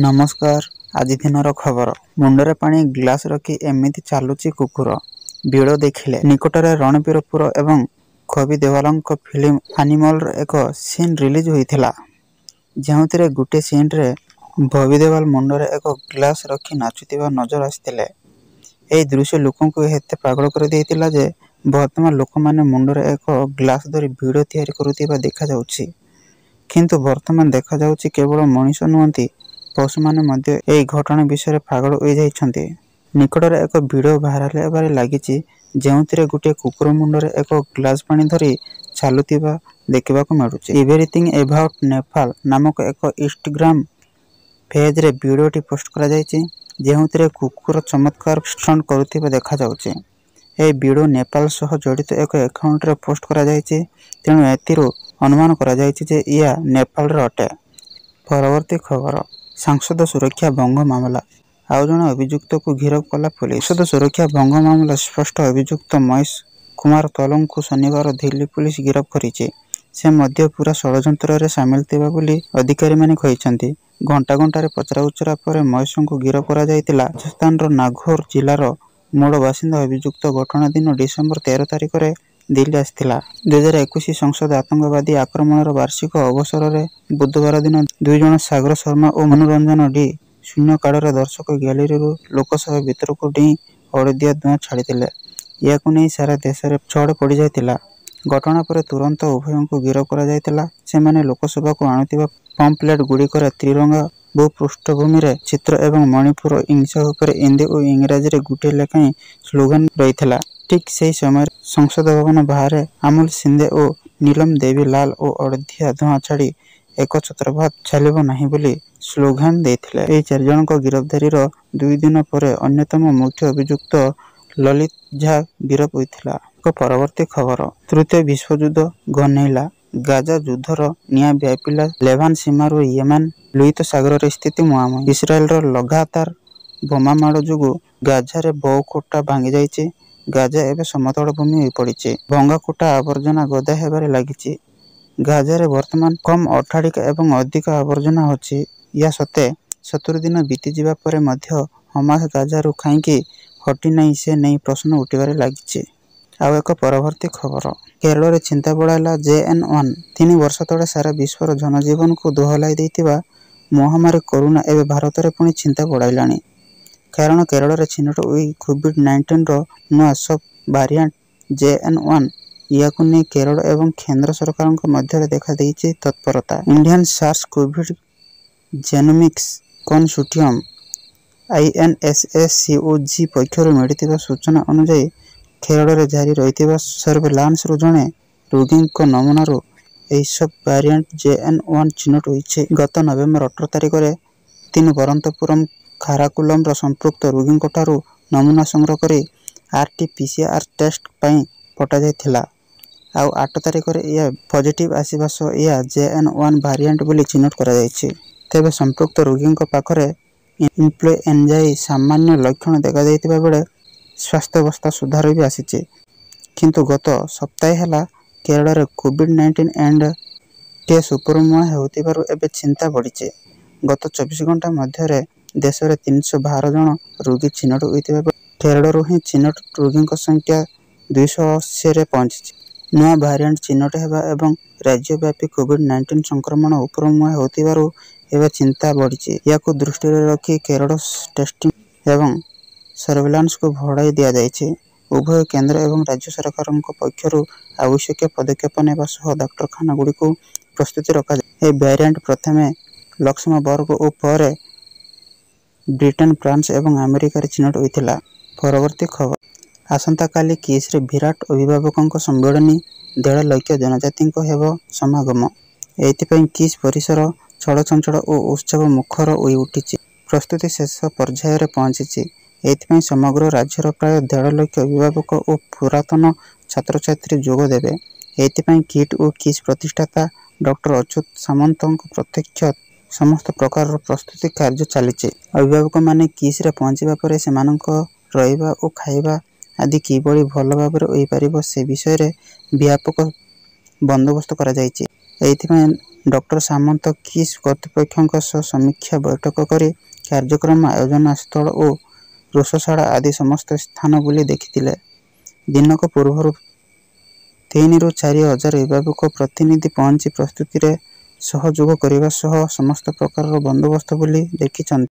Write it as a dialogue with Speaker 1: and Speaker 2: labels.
Speaker 1: ନମସ୍କାର। ଆଜି ଦିନର ଖବର। ମୁଣ୍ଡରେ ପାଣି ଗ୍ଲାସ ରଖି ଏମିତି ଚାଲୁଛି କୁକୁର। ଭିଡିଓ ଦେଖିଲେ। ନିକଟରେ ରଣବୀରପୁର ଏବଂ କବି ଦେଓଲଙ୍କ ଫିଲ୍ମ ଆନିମଲର ଏକ ସିନ୍ ରିଲିଜ୍ ହୋଇଥିଲା, ଯେଉଁଥିରେ ଗୋଟିଏ ସିନ୍ରେ ବବି ଦେଓଲ ମୁଣ୍ଡରେ ଏକ ଗ୍ଲାସ ରଖି ନାଚୁଥିବା ନଜର ଆସିଥିଲେ। ଏହି ଦୃଶ୍ୟ ଲୋକଙ୍କୁ ଏତେ ପାଗଳ କରିଦେଇଥିଲା ଯେ ବର୍ତ୍ତମାନ ଲୋକମାନେ ମୁଣ୍ଡରେ ଏକ ଗ୍ଲାସ ଧରି ଭିଡିଓ ତିଆରି କରୁଥିବା ଦେଖାଯାଉଛି। କିନ୍ତୁ ବର୍ତ୍ତମାନ ଦେଖାଯାଉଛି କେବଳ ମଣିଷ ନୁହନ୍ତି, ପଶୁମାନେ ମଧ୍ୟ ଏହି ଘଟଣା ବିଷୟରେ ପାଗଳ ହୋଇଯାଇଛନ୍ତି। ନିକଟରେ ଏକ ଭିଡିଓ ଭାଇରାଲ ହେବାରେ ଲାଗିଛି, ଯେଉଁଥିରେ ଗୋଟିଏ କୁକୁର ମୁଣ୍ଡରେ ଏକ ଗ୍ଲାସ ପାଣି ଧରି ଚାଲୁଥିବା ଦେଖିବାକୁ ମିଳୁଛି। ଏଭରିଥିଙ୍ଗ ଏବାଉଟ ନେପାଳ ନାମକ ଏକ ଇନଷ୍ଟାଗ୍ରାମ ପେଜରେ ଭିଡିଓଟି ପୋଷ୍ଟ କରାଯାଇଛି, ଯେଉଁଥିରେ କୁକୁର ଚମତ୍କାର ଷ୍ଟଣ୍ଟ କରୁଥିବା ଦେଖାଯାଉଛି। ଏହି ଭିଡିଓ ନେପାଳ ସହ ଜଡ଼ିତ ଏକ ଆକାଉଣ୍ଟରେ ପୋଷ୍ଟ କରାଯାଇଛି, ତେଣୁ ଏଥିରୁ ଅନୁମାନ କରାଯାଇଛି ଯେ ଏହା ନେପାଳର ଅଟେ। ପରବର୍ତ୍ତୀ ଖବର। ସାଂସଦ ସୁରକ୍ଷା ଭଙ୍ଗ ମାମଲା, ଆଉ ଜଣେ ଅଭିଯୁକ୍ତକୁ ଗିରଫ କଲା ପୁଲିସ। ସାଂସଦ ସୁରକ୍ଷା ଭଙ୍ଗ ମାମଲା ସ୍ପଷ୍ଟ ଅଭିଯୁକ୍ତ ମହେଶ କୁମାର ତଲଙ୍କୁ ଶନିବାର ଦିଲ୍ଲୀ ପୁଲିସ ଗିରଫ କରିଛି। ସେ ମଧ୍ୟ ପୂରା ଷଡ଼ଯନ୍ତ୍ରରେ ସାମିଲ ଥିବା ବୋଲି ଅଧିକାରୀମାନେ କହିଛନ୍ତି। ଘଣ୍ଟା ଘଣ୍ଟାରେ ପଚରାଉଚରା ପରେ ମହେଶଙ୍କୁ ଗିରଫ କରାଯାଇଥିଲା। ରାଜସ୍ଥାନର ନାଗୌର ଜିଲ୍ଲାର ମୂଳ ବାସିନ୍ଦା ଅଭିଯୁକ୍ତ ଘଟଣା ଦିନ ଡିସେମ୍ବର 13 ତାରିଖରେ ଦିଲ୍ଲୀ ଆସିଥିଲା। 2021 ସଂସଦ ଆତଙ୍କବାଦୀ ଆକ୍ରମଣର ବାର୍ଷିକ ଅବସରରେ ବୁଧବାର ଦିନ ଦୁଇଜଣ ସାଗର ଶର୍ମା ଓ ମନୋରଞ୍ଜନ ଡି ଶୂନ୍ୟକାଳରେ ଦର୍ଶକ ଗ୍ୟାଲେରୀରୁ ଲୋକସଭା ଭିତରକୁ ଡେଇଁ ହଳଦିଆ ଧୂଆଁ ଛାଡ଼ିଥିଲେ। ଏହାକୁ ନେଇ ସାରା ଦେଶରେ ଚହଳ ପଡ଼ିଯାଇଥିଲା। ଘଟଣା ପରେ ତୁରନ୍ତ ଉଭୟଙ୍କୁ ଗିରଫ କରାଯାଇଥିଲା। ସେମାନେ ଲୋକସଭାକୁ ଆଣୁଥିବା ପମ୍ପଲେଟ୍ ଗୁଡ଼ିକରେ ତ୍ରିରଙ୍ଗା ଭୂପୃଷ୍ଠଭୂମିରେ ଚିତ୍ର ଏବଂ ମଣିପୁର ହିଂସା ଉପରେ ହିନ୍ଦୀ ଓ ଇଂରାଜୀରେ ଗୋଟିଏ ଲେଖାଏଁ ସ୍ଲୋଗାନ ରହିଥିଲା। ଠିକ୍ ସେହି ସମୟରେ ସଂସଦ ଭବନ ବାହାରେ ଅମୁଲ ସିନ୍ଦେ ଓ ନୀଲମ ଦେବୀ ଲାଲ ଓ ହଳଦିଆ ଧୂଆଁ ଛାଡ଼ି ଏକ ଛତ୍ରପାତ ଚାଲିବ ନାହିଁ ବୋଲି ସ୍ଲୋଗାନ ଦେଇଥିଲେ। ଏହି ଚାରିଜଣଙ୍କ ଗିରଫଦାରୀର 2 ଦିନ ପରେ ଅନ୍ୟତମ ମୁଖ୍ୟ ଅଭିଯୁକ୍ତ ଲଲିତ ଝା ଗିରଫ ହୋଇଥିଲା। ପରବର୍ତ୍ତୀ ଖବର। ତୃତୀୟ ବିଶ୍ୱଯୁଦ୍ଧ ଘନେଇଲା। ଗାଜା ଯୁଦ୍ଧର ନିଆଁ ବ୍ୟାପିଲା ଲେବାନ ସୀମାରୁ ୟେମେନ। ଲୋହିତ ସାଗରରେ ସ୍ଥିତି ମୁହାଁମୁହିଁ। ଇସ୍ରାଏଲର ଲଗାତାର ବୋମାମାଡ଼ ଯୋଗୁଁ ଗାଜାରେ ବହୁ କୋଠା ଭାଙ୍ଗିଯାଇଛି। ଗାଜା ଏବେ ସମତଳ ଭୂମି ହୋଇପଡ଼ିଛି। ଭଙ୍ଗା କୋଠା ଆବର୍ଜନା ଗଦା ହେବାରେ ଲାଗିଛି। ଗାଜାରେ ବର୍ତ୍ତମାନ କମ୍ ଅଟ୍ଟାଳିକା ଏବଂ ଅଧିକ ଆବର୍ଜନା ଅଛି। ଏହା ସତ୍ତ୍ୱେ 70 ଦିନ ବିତିଯିବା ପରେ ମଧ୍ୟ ହମାସ ଗାଜାରୁ କାହିଁକି ହଟିନାହିଁ ସେ ନେଇ ପ୍ରଶ୍ନ ଉଠିବାରେ ଲାଗିଛି। ଆଉ ଏକ ପରବର୍ତ୍ତୀ ଖବର। କେରଳରେ ଚିନ୍ତା ବଢ଼ାଇଲା JN-1। 3 ବର୍ଷ ତଳେ ସାରା ବିଶ୍ୱର ଜନଜୀବନକୁ ଦୋହଲାଇ ଦେଇଥିବା ମହାମାରୀ କରୋନା ଏବେ ଭାରତରେ ପୁଣି ଚିନ୍ତା ବଢ଼ାଇଲାଣି। କାରଣ କେରଳରେ ଚିହ୍ନଟ ହୋଇ କୋଭିଡ-19ର ନୂଆ ସବ୍ ଭାରିଆଣ୍ଟ JN-1। ଏହାକୁ ନେଇ କେରଳ ଏବଂ କେନ୍ଦ୍ର ସରକାରଙ୍କ ମଧ୍ୟରେ ଦେଖାଦେଇଛି ତତ୍ପରତା। Indian SARS Covid genomics consortium INSACOG ପକ୍ଷରୁ ମିଳିଥିବା ସୂଚନା ଅନୁଯାୟୀ କେରଳରେ ଜାରି ରହିଥିବା ସର୍ଭେଲାନ୍ସରୁ ଜଣେ ରୋଗୀଙ୍କ ନମୁନାରୁ ଏହି ସବ୍ ଭାରିଆଣ୍ଟ JN-1 ଚିହ୍ନଟ ହୋଇଛି। ଗତ ନଭେମ୍ବର 18 ତାରିଖରେ ତିରୁବନନ୍ତପୁରମ ଖାରାକୁଲମର ସମ୍ପୃକ୍ତ ରୋଗୀଙ୍କଠାରୁ ନମୁନା ସଂଗ୍ରହ କରି RT-PCR ଟେଷ୍ଟ ପାଇଁ ପଠାଯାଇଥିଲା। ଆଉ 8 ତାରିଖରେ ଏହା ପଜିଟିଭ ଆସିବା ସହ ଏହା JN-1 ଭାରିଆଣ୍ଟ ବୋଲି ଚିହ୍ନଟ କରାଯାଇଛି। ତେବେ ସମ୍ପୃକ୍ତ ରୋଗୀଙ୍କ ପାଖରେ ଇନଫ୍ଲୁଏଞ୍ଜାଇ ସାମାନ୍ୟ ଲକ୍ଷଣ ଦେଖାଦେଇଥିବା ବେଳେ ସ୍ୱାସ୍ଥ୍ୟାବସ୍ଥା ସୁଧାର ବି ଆସିଛି। କିନ୍ତୁ ଗତ ସପ୍ତାହେ ହେଲା କେରଳରେ କୋଭିଡ-19 ଏଣ୍ଡ କେସ୍ ଉପରମୁହାଁ ହେଉଥିବାରୁ ଏବେ ଚିନ୍ତା ବଢ଼ିଛି। ଗତ 24 ଘଣ୍ଟା ମଧ୍ୟରେ ଦେଶରେ 312 ଜଣ ରୋଗୀ ଚିହ୍ନଟ ହୋଇଥିବା ବେଳେ କେରଳରୁ ହିଁ ଚିହ୍ନଟ ରୋଗୀଙ୍କ ସଂଖ୍ୟା 280ରେ ପହଞ୍ଚିଛି। ନୂଆ ଭାରିଆଣ୍ଟ ଚିହ୍ନଟ ହେବା ଏବଂ ରାଜ୍ୟବ୍ୟାପୀ କୋଭିଡ-19 ସଂକ୍ରମଣ ଉପରମୁହାଁ ହେଉଥିବାରୁ ଏବେ ଚିନ୍ତା ବଢ଼ିଛି। ଏହାକୁ ଦୃଷ୍ଟିରେ ରଖି କେରଳ ଟେଷ୍ଟିଂ ଏବଂ ସର୍ଭେଲାନ୍ସକୁ ବଢ଼ାଇ ଦିଆଯାଇଛି। ଉଭୟ କେନ୍ଦ୍ର ଏବଂ ରାଜ୍ୟ ସରକାରଙ୍କ ପକ୍ଷରୁ ଆବଶ୍ୟକୀୟ ପଦକ୍ଷେପ ନେବା ସହ ଡାକ୍ତରଖାନାଗୁଡ଼ିକୁ ପ୍ରସ୍ତୁତି ରଖାଯାଇଛି। ଏହି ଭ୍ୟାରିଆଣ୍ଟ ପ୍ରଥମେ ଲକ୍ସମବର୍ଗ ଓ ପରେ ବ୍ରିଟେନ, ଫ୍ରାନ୍ସ ଏବଂ ଆମେରିକାରେ ଚିହ୍ନଟ ହୋଇଥିଲା। ପରବର୍ତ୍ତୀ ଖବର। ଆସନ୍ତାକାଲି କିସ୍‌ରେ ବିରାଟ ଅଭିଭାବକଙ୍କ ସମ୍ମିଳନୀ। 1.5 ଲକ୍ଷ ଜନଜାତିଙ୍କ ହେବ ସମାଗମ। ଏଥିପାଇଁ କିସ୍ ପରିସର ଚଳଚଞ୍ଚଳ ଓ ଉତ୍ସବ ମୁଖର ହୋଇଉଠିଛି। ପ୍ରସ୍ତୁତି ଶେଷ ପର୍ଯ୍ୟାୟରେ ପହଞ୍ଚିଛି। ଏଥିପାଇଁ ସମଗ୍ର ରାଜ୍ୟର ପ୍ରାୟ 1.5 ଲକ୍ଷ ଅଭିଭାବକ ଓ ପୁରାତନ ଛାତ୍ରଛାତ୍ରୀ ଯୋଗ ଦେବେ। ଏଥିପାଇଁ କିଟ୍ ଓ କିସ୍ ପ୍ରତିଷ୍ଠାତା ଡକ୍ଟର ଅଚ୍ୟୁତ ସାମନ୍ତଙ୍କ ପ୍ରତ୍ୟକ୍ଷରେ ସମସ୍ତ ପ୍ରକାରର ପ୍ରସ୍ତୁତି କାର୍ଯ୍ୟ ଚାଲିଛି। ଅଭିଭାବକମାନେ କିସ୍‌ରେ ପହଞ୍ଚିବା ପରେ ସେମାନଙ୍କ ରହିବା ଓ ଖାଇବା ଆଦି କିଭଳି ଭଲ ଭାବରେ ହୋଇପାରିବ ସେ ବିଷୟରେ ବ୍ୟାପକ ବନ୍ଦୋବସ୍ତ କରାଯାଇଛି। ଏଥିପାଇଁ ଡକ୍ଟର ସାମନ୍ତ କିସ୍ କର୍ତ୍ତୃପକ୍ଷଙ୍କ ସହ ସମୀକ୍ଷା ବୈଠକ କରି କାର୍ଯ୍ୟକ୍ରମ ଆୟୋଜନ ସ୍ଥଳ ଓ ରୋଷଶାଳା ଆଦି ସମସ୍ତ ସ୍ଥାନ ବୁଲି ଦେଖିଥିଲେ। ଦିନକ ପୂର୍ବରୁ 3ରୁ 4 ହଜାର ଅଭିଭାବକ ପ୍ରତିନିଧି ପହଞ୍ଚି ପ୍ରସ୍ତୁତିରେ ସହଯୋଗ କରିବା ସହ ସମସ୍ତ ପ୍ରକାରର ବନ୍ଦୋବସ୍ତ ବୁଲି ଦେଖିଛନ୍ତି।